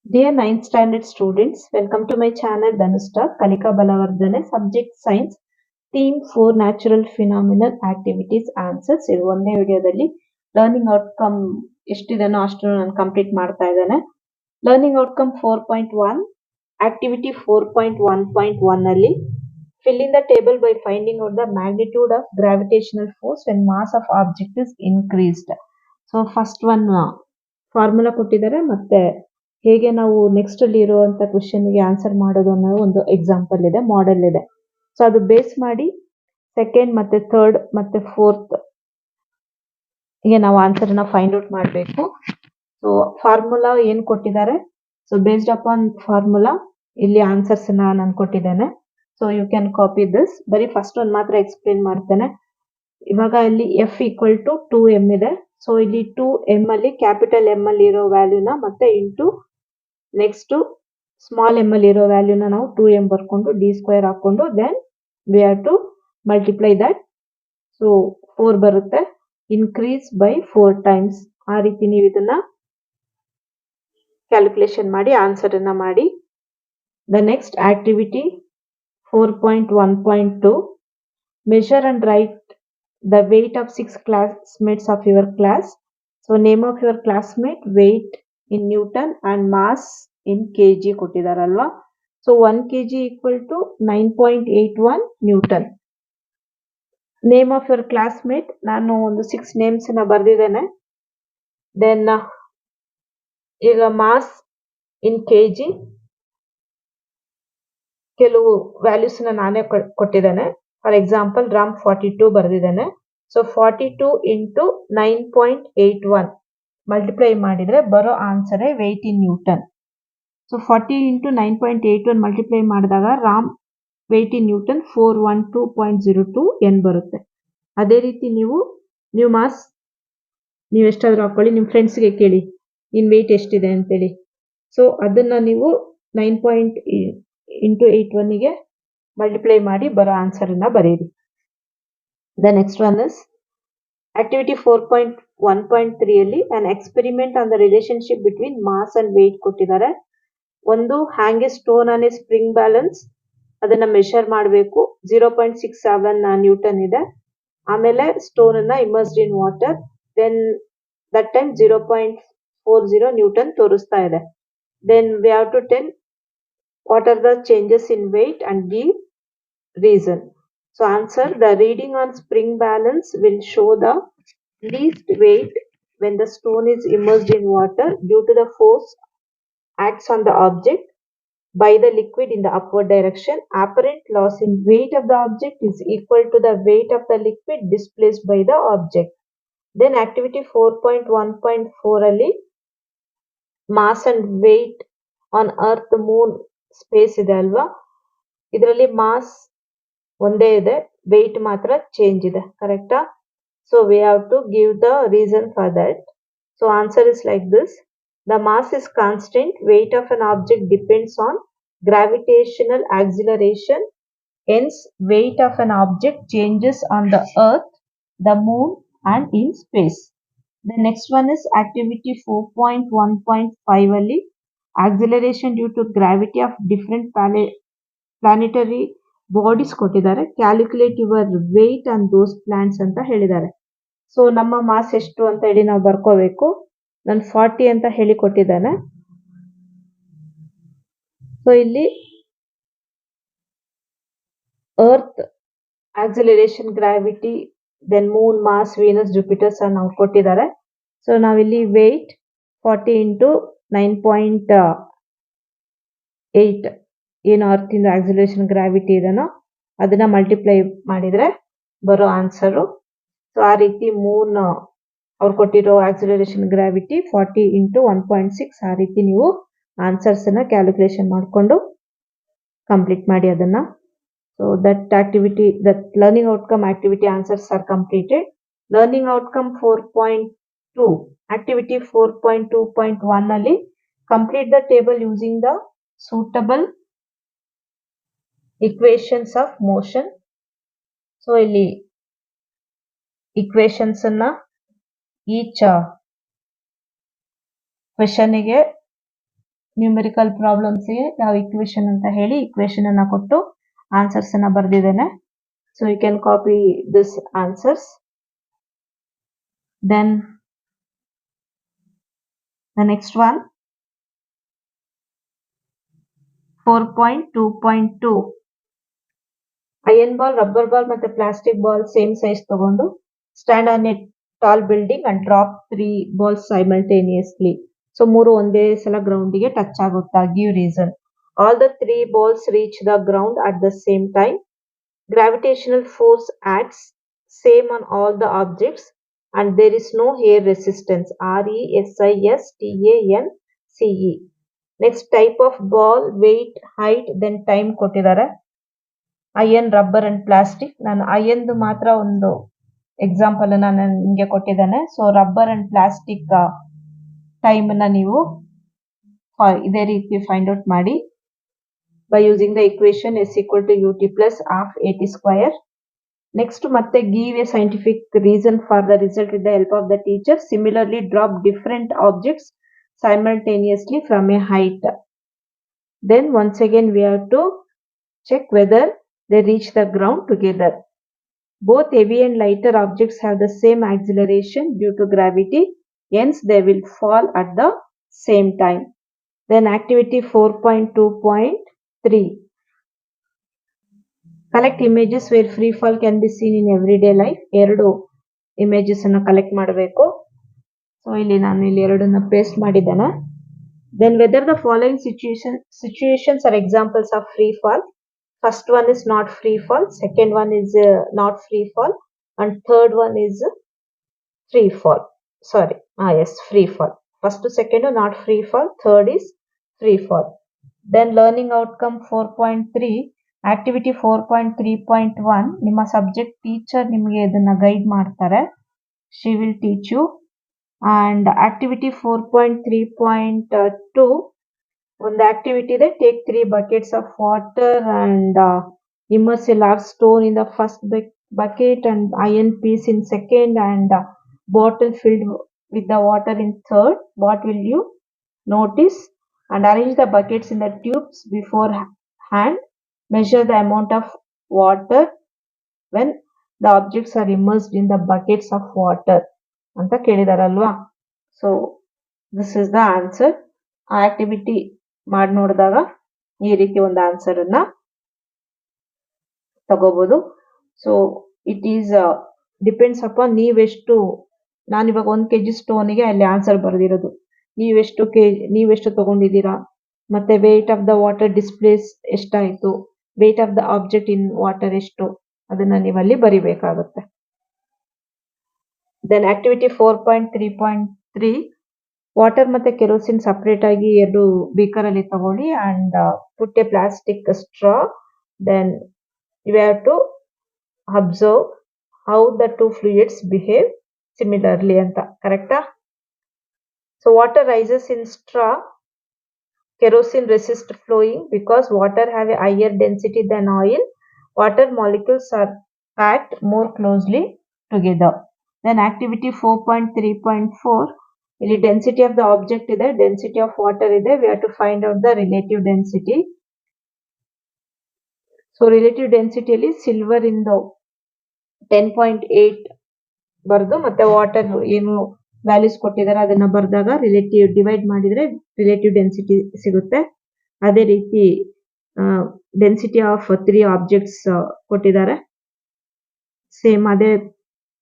Dear 9th standard students, welcome to my channel Dhanusta Kalika Balavardhane, subject science, theme 4 natural phenomenal activities answers. ಇದು ಒಂದೇ ವಿಡಿಯೋದಲ್ಲಿ learning outcome ಎಷ್ಟಿದೆನೋ ಅಷ್ಟು ನಾನು complete ಮಾಡ್ತಾ ಇದ್ದೇನೆ. ಲರ್ನಿಂಗ್ ಔಟ್ಕಮ್ 4.1 ಆಕ್ಟಿವಿಟಿ 4.1.1 ಅಲ್ಲಿ fill in the table by finding out the magnitude of gravitational force when mass of object is increased. So first one formula ಕೊಟ್ಟಿದ್ದಾರೆ ಮತ್ತೆ ಹೇಗೆ ನಾವು ನೆಕ್ಸ್ಟ್ ಅಲ್ಲಿ ಇರುವಂತ ಕ್ವೆಶ್ಚನ್ ಗೆ ಆನ್ಸರ್ ಮಾಡೋದು ಅನ್ನೋ ಒಂದು ಎಕ್ಸಾಂಪಲ್ ಇದೆ, ಮಾಡೆಲ್ ಇದೆ. ಸೊ ಅದು ಬೇಸ್ ಮಾಡಿ ಸೆಕೆಂಡ್ ಮತ್ತೆ ಥರ್ಡ್ ಮತ್ತೆ ಫೋರ್ತ್ ಗೆ ನಾವು ಆನ್ಸರ್ ನ ಫೈಂಡ್ ಔಟ್ ಮಾಡಬೇಕು. ಸೊ ಫಾರ್ಮುಲಾ ಏನ್ ಕೊಟ್ಟಿದ್ದಾರೆ, ಸೊ ಬೇಸ್ಡ್ ಅಪಾನ್ ಫಾರ್ಮುಲಾ ಇಲ್ಲಿ ಆನ್ಸರ್ಸ್ ನಾನು ಕೊಟ್ಟಿದ್ದೇನೆ. So you can copy this. ಬರೀ ಫಸ್ಟ್ ಒಂದು ಮಾತ್ರ ಎಕ್ಸ್ಪ್ಲೇನ್ ಮಾಡ್ತೇನೆ. ಇವಾಗ ಇಲ್ಲಿ ಎಫ್ ಈಕ್ವಲ್ ಟು 2m ಇದೆ. ಸೊ ಇಲ್ಲಿ 2m ಅಲ್ಲಿ ಕ್ಯಾಪಿಟಲ್ ಎಂ ಅಲ್ಲಿ ಇರೋ ವ್ಯಾಲ್ಯೂನ ಮತ್ತೆ ಇಂಟು ನೆಕ್ಸ್ಟ್ ಸ್ಮಾಲ್ ಎಂ ಅಲ್ಲಿ ಇರೋ ವ್ಯಾಲ್ಯೂನ ನಾವು 2m ಬರ್ಕೊಂಡು ಡಿ ಸ್ಕ್ವೇರ್ ಹಾಕೊಂಡು then we have to multiply that. So 4 ಬರುತ್ತೆ. Increase by 4 times. ಆ ರೀತಿ ನೀವು ಇದನ್ನ ಕ್ಯಾಲ್ಕುಲೇಷನ್ ಮಾಡಿ ಆನ್ಸರ್ ಅನ್ನ ಮಾಡಿ. The next activity 4.1.2 measure and write the weight of 6 classmates of your class. So name of your classmate, weight in Newton and mass in kg ಕೊಟ್ಟಿದಾರಲ್ವಾ. So 1 kg equal to 9.81 Newton. Name of your classmate ನಾನು ಒಂದು 6 names ನ ಬರ್ದಿದ್ದೇನೆ. Then ಈಗ mass in kg ಕೆಲವು values ನಾನೇ ಕೊಟ್ಟಿದ್ದೇನೆ. For example Ram 42 ಬರ್ದಿದ್ದೇನೆ. ಸೊ 42 ಇಂಟು 9.81 ಮಲ್ಟಿಪ್ಲೈ ಮಾಡಿದ್ರೆ ಬರೋ answer weight in newton. So 40 into 9.81 multiply ಮಾಡಿದಾಗ Ram weight in newton 412.02 N ಬರುತ್ತೆ. ಅದೇ ರೀತಿ ನೀವು ಮಾಸ್ ನೀವು ಎಷ್ಟಾದ್ರೂ ಹಾಕೊಳ್ಳಿ, ನಿಮ್ಮ ಫ್ರೆಂಡ್ಸ್ಗೆ ಕೇಳಿ ಇನ್ ವೇಟ್ ಎಷ್ಟಿದೆ ಅಂತೇಳಿ. ಸೊ ಅದನ್ನ ನೀವು 9.81 ಗೆ ಮಲ್ಟಿಪ್ಲೈ ಮಾಡಿ ಬರೋ ಆನ್ಸರ್ ಅನ್ನ ಬರೀರಿ. The next one is activity 4.1.3 ಅಲ್ಲಿ an experiment on the relationship between mass and weight ಕೊಟ್ಟಿದ್ದಾರೆ. ಒಂದು hang a stone on a spring balance, ಅದನ್ನ ಮೆಷರ್ ಮಾಡಬೇಕು. 0.67 ನ್ಯೂಟನ್ ಇದೆ. ಆಮೇಲೆ ಸ್ಟೋನ್ ಅನ್ನ immersed in water, then that time 0.40 newton ತೋರಿಸ್ತಾ ಇದೆ. Then we have to tell what are the changes in weight and give reason. So answer, the reading on spring balance will show the least weight when the stone is immersed in water due to the force acts on the object by the liquid in the upward direction. Apparent loss in weight of the object is equal to the weight of the liquid displaced by the object. Then activity 4.1.4 ಅಲ್ಲಿ mass and weight on earth, moon, space ಇದೆ ಅಲ್ವಾ. ಇದರಲ್ಲಿ mass ಒಂದೇ ಇದೆ, weight ಮಾತ್ರ change ಇದೆ. ಕರೆಕ್ಟಾ? So we have to give the reason for that. So answer is like this. The mass is constant, weight of an object depends on gravitational acceleration. Hence weight of an object changes on the earth, the moon and in space. The next one is activity 4.1.5 ಅಲ್ಲಿ acceleration due to gravity of different planetary bodies ಕೊಟ್ಟಿದ್ದಾರೆ. Calculate your weight on those planets ಅಂತ ಹೇಳಿದ್ದಾರೆ. So ನಮ್ಮ mass ಎಷ್ಟು ಅಂತ ಹೇಳಿ ನಾವು ಬರ್ಕೋಬೇಕು. ನಾನು 40 ಅಂತ ಹೇಳಿ ಕೊಟ್ಟಿದ್ದೇನೆ. ಸೊ ಇಲ್ಲಿ earth acceleration, gravity, then moon, Mars, Venus, ಜುಪಿಟರ್ಸ್ ನಾವು ಕೊಟ್ಟಿದ್ದಾರೆ. ಸೊ ನಾವಿಲ್ಲಿ ವೇಟ್ 40 ಇಂಟು 9.8 ಏನು ಅರ್ತ್ ಇಂದ ಆಕ್ಸಿಲರೇಷನ್ ಗ್ರಾವಿಟಿ ಇದೆನೋ ಅದನ್ನ ಮಲ್ಟಿಪ್ಲೈ ಮಾಡಿದ್ರೆ ಬರೋ ಆನ್ಸರು. ಸೊ ಆ ರೀತಿ ಮೂನ್ ಅವ್ರು ಕೊಟ್ಟಿರೋ ಆಕ್ಸಿಲರೇಷನ್ ಗ್ರಾವಿಟಿ 40 ಇಂಟು 1.6, ಆ ರೀತಿ ನೀವು ಆನ್ಸರ್ಸ್ ಅನ್ನ ಕ್ಯಾಲ್ಕುಲೇಷನ್ ಮಾಡಿಕೊಂಡು ಕಂಪ್ಲೀಟ್ ಮಾಡಿ ಅದನ್ನ. So that activity, that learning outcome activity answers are completed. Learning outcome 4.2 activity 4.2.1 ಅಲ್ಲಿ complete the table using the suitable equations of motion. So ಇಲ್ಲಿ ಇಕ್ವೇಶನ್ಸ್ ಅನ್ನ ಈಚ್ ಕ್ವೆಶನ್ ಗೆ ನ್ಯೂಮೆರಿಕಲ್ ಪ್ರಾಬ್ಲಮ್ಸ್ಗೆ ಯಾವ ಇಕ್ವೇಶನ್ ಅಂತ ಹೇಳಿ ಇಕ್ವೇಶನ್ ಅನ್ನ ಕೊಟ್ಟು ಆನ್ಸರ್ಸ್ ಅನ್ನ ಬರೆದಿದ್ದೇನೆ. So you can copy this answers. Then the next one 4.2.2 iron ball, rubber ball ಮತ್ತೆ ಪ್ಲಾಸ್ಟಿಕ್ ಬಾಲ್ ಸೇಮ್ ಸೈಜ್ ತಗೊಂಡು stand on a tall building and drop 3 balls simultaneously. So 3 ಒಂದೇ ಸಲ ಗ್ರೌಂಡಿಗೆ ಟಚ್ ಆಗುತ್ತಾ? Give reason. All the 3 balls reach the ground at the same time. Gravitational force acts same on all the objects and there is no air resistance. RESISTANCE. Next type of ball, weight, height, then time ಕೊಟ್ಟಿದ್ದಾರೆ. Iron, rubber and plastic. ನಾನು ಐರನ್ದು ಮಾತ್ರ ಒಂದು example ನಾನು ನಿಮಗೆ ಕೊಟ್ಟಿದ್ದೇನೆ. So rubber and plastic time ಅನ್ನ ನೀವು ಇದೇ ರೀತಿ ಫೈಂಡ್ ಔಟ್ ಮಾಡಿ by using the equation S equal to ut plus half at square. Next ಮತ್ತೆ give a scientific reason for the result with the help of the teacher. Similarly drop different objects simultaneously from a height. Then once again we have to check whether they reach the ground together. Both heavy and lighter objects have the same acceleration due to gravity, hence they will fall at the same time. Then activity 4.2.3 collect images where free fall can be seen in everyday life. ಎರಡು images ಅನ್ನು collect ಮಾಡಬೇಕು. So ಇಲ್ಲಿ ನಾನು ಎರಡನ್ನ paste ಮಾಡಿದ್ದೇನೆ. Then whether the following situations are examples of free fall. First one is not free fall, second one is not free fall, and third one is free fall. Sorry, yes, free fall. First to second not free fall, third is free fall. Then learning outcome 4.3 activity 4.3.1 ನಿಮ್ಮ subject teacher ನಿಮಗೆ ಇದನ್ನ guide ಮಾಡ್ತಾರೆ. She will teach you. And activity 4.3.2 ಒಂದು activity ಇದೆ. Take 3 buckets of water and immerse a large stone in the first bucket and iron piece in second and bottle filled with the water in third. What will you notice? And arrange the buckets in the tubes beforehand. Measure the amount of water when the objects are immersed in the buckets of water ಅಂತ ಕೇಳಿದಾರಲ್ವಾ. So this is the answer. ಆ activity ಮಾಡಿ ನೋಡಿದಾಗ ಈ ರೀತಿ ಒಂದು answer ಅನ್ನ ತಗೋಬಹುದು. So it is depends upon ನೀವೆಷ್ಟು. ನಾನಿವಾಗ 1 kg ಸ್ಟೋನಿಗೆ ಅಲ್ಲಿ ಆನ್ಸರ್ ಬರೆದಿರೋದು. ನೀವೆಷ್ಟು ತಗೊಂಡಿದ್ದೀರಾ, ಮತ್ತೆ weight of the water displace ಎಷ್ಟಾಯ್ತು, weight of the object in water ಎಷ್ಟು, ಅದನ್ನ ನೀವಲ್ಲಿ ಬರಿಬೇಕಾಗುತ್ತೆ. ದೆನ್ ಆಕ್ಟಿವಿಟಿ 4.3.3 ವಾಟರ್ ಮತ್ತೆ ಕೆರೋಸಿನ್ ಸಪರೇಟ್ ಆಗಿ 2 ಬೀಕರ್ ಅಲ್ಲಿ ತಗೊಳ್ಳಿ and put a plastic straw. Then you have to observe how the 2 fluids behave similarly ಅಂತ. ಕರೆಕ್ಟಾ? So water rises in straw. Kerosene resist flowing because water have a higher density than oil. Water molecules are packed more closely together. Then activity 4.3.4 ಇಲ್ಲಿ density of the object ಇದೆ, density of water ಇದೆ. We have to find out the relative density. So relative density ಅಲ್ಲಿ silver ಇಂದು 10.8 ಬರ್ದು ಮತ್ತೆ water ಏನು values ಕೊಟ್ಟಿದ್ದಾರೆ ಅದನ್ನ ಬರ್ದಾಗ relative divide ಮಾಡಿದ್ರೆ ರಿಲೇಟಿವ್ ಡೆನ್ಸಿಟಿ ಸಿಗುತ್ತೆ. ಅದೇ ರೀತಿ ಡೆನ್ಸಿಟಿ ಆಫ್ 3 ಆಬ್ಜೆಕ್ಟ್ಸ್ ಕೊಟ್ಟಿದ್ದಾರೆ. ಸೇಮ್ ಅದೇ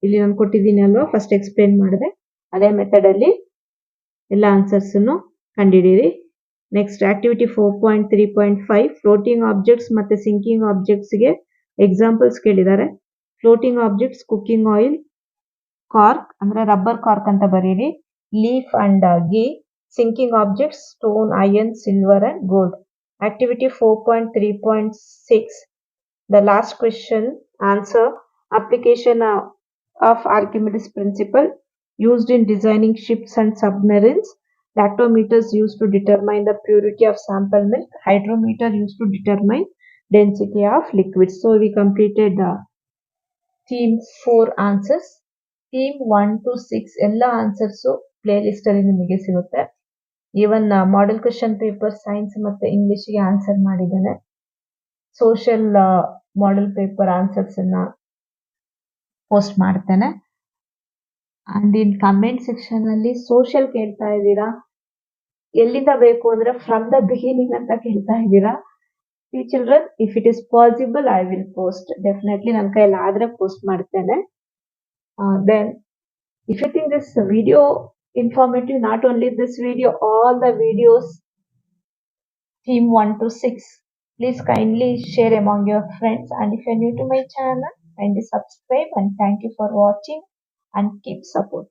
ಇಲ್ಲಿ ನಾನು ಕೊಟ್ಟಿದ್ದೀನಿ ಅಲ್ವಾ, ಫಸ್ಟ್ ಎಕ್ಸ್ಪ್ಲೇನ್ ಮಾಡಿದೆ. ಅದೇ ಮೆಥಡ್ ಅಲ್ಲಿ ಎಲ್ಲ ಆನ್ಸರ್ಸ್ ಅನ್ನು ಕಂಡುಹಿಡಿಯಿರಿ. ನೆಕ್ಸ್ಟ್ ಆಕ್ಟಿವಿಟಿ 4.3.5 ಫ್ಲೋಟಿಂಗ್ ಆಬ್ಜೆಕ್ಟ್ಸ್ ಮತ್ತೆ ಸಿಂಕಿಂಗ್ ಆಬ್ಜೆಕ್ಟ್ಸ್ ಗೆ ಎಕ್ಸಾಂಪಲ್ಸ್ ಕೇಳಿದ್ದಾರೆ. Floating objects cooking oil, cork ಅಂದ್ರೆ ರಬ್ಬರ್ ಕಾರ್ಕ್ ಅಂತ ಬರೀರಿ, leaf and ghee. Sinking objects stone, iron, silver and gold. Activity 4.3.6 the last question answer. Application of Archimedes principle used in designing ships and submarines. Lactometers used to determine the purity of sample milk. Hydrometer used to determine density of liquids. So we completed theme 4 answers. Theme 1 to 6 ಎಲ್ಲ answers play list ಅಲ್ಲಿ ನಿಮಗೆ ಸಿಗುತ್ತೆ. Even model question paper science ಮತ್ತೆ ಇಂಗ್ಲಿಷ್ಗೆ answer ಮಾಡಿದ್ದೇನೆ. Social model paper answers ಅನ್ನ post ಮಾಡ್ತೇನೆ. And in comment section ಅಲ್ಲಿ social ಕೇಳ್ತಾ ಇದ್ದೀರಾ, ಎಲ್ಲಿಂದ ಬೇಕು ಅಂದ್ರೆ ಫ್ರಮ್ ದ ಬಿಗಿನಿಂಗ್ ಅಂತ ಕೇಳ್ತಾ ಇದ್ದೀರಾ. Children, if it is possible I will post. Definitely ನನ್ನ ಕೈಯಲ್ಲಿ ಆದ್ರೆ ಪೋಸ್ಟ್ ಮಾಡ್ತೇನೆ. Then if you think this video informative, not only this video, all the videos team 1 to 6, please kindly share among your friends. And if you're new to my channel, kindly subscribe, and thank you for watching and keep support.